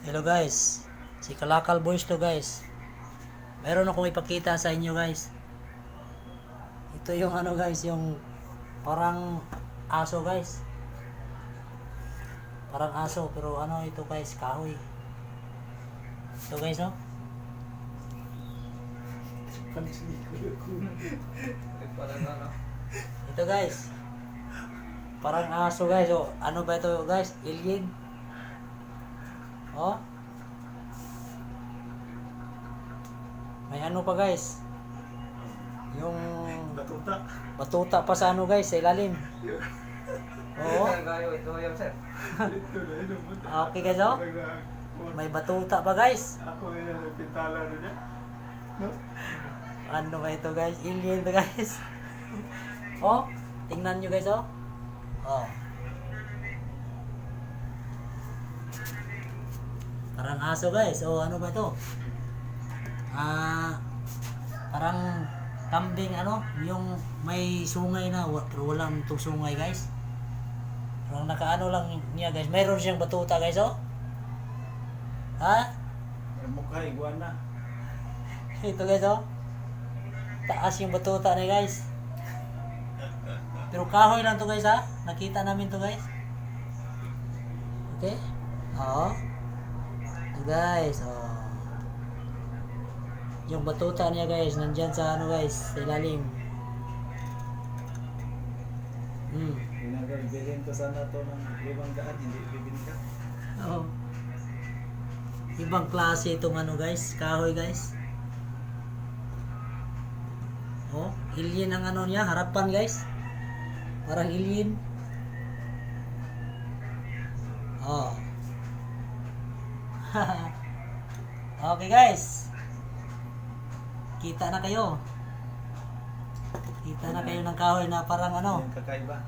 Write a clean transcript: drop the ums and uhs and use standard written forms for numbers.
Hello guys, si Kalakal Boys to guys. Meron akong ipakita sa inyo guys. Ito yung ano guys, yung parang aso guys. Parang aso pero ano ito guys, kahoy. Ito guys no? Ito guys. Parang aso guys. Oh, ano ba ito guys? Alien. Oh. May ano pa guys? Yung batuta pa sa ano guys, sa ilalim. Oo. Okay guys oh. May batuta pa guys. Ako yung pintala na niya. Ano ba ito guys? Alien to guys. Oh, tingnan nyo guys oh. Oh. Parang aso guys. Oh, ano ba ito? Parang kambing ano, yung may sungay na pero walang itong sungay guys. Parang nakaano lang niya guys. Mayroon siyang batuta guys oh. Ha? Yung mukha, iguana. Ito guys oh. Taas yung batuta niya guys. Pero kahoy lang to guys ha. Nakita namin to guys. Okay? Oo. Ito guys. Oh. Yung batuta niya guys. Nandyan sa ano guys. Sa ilalim. Bilhin ko sana to ng 500, hindi bibinta. Oo. Ibang klase itong ano guys. Kahoy guys. Oh. Alien ang ano niya. Harapan guys. Parang alien. Oh. Okay guys. Kita na kayo. Kita na kayo ng kahoy na parang ano. Yung kakaiba.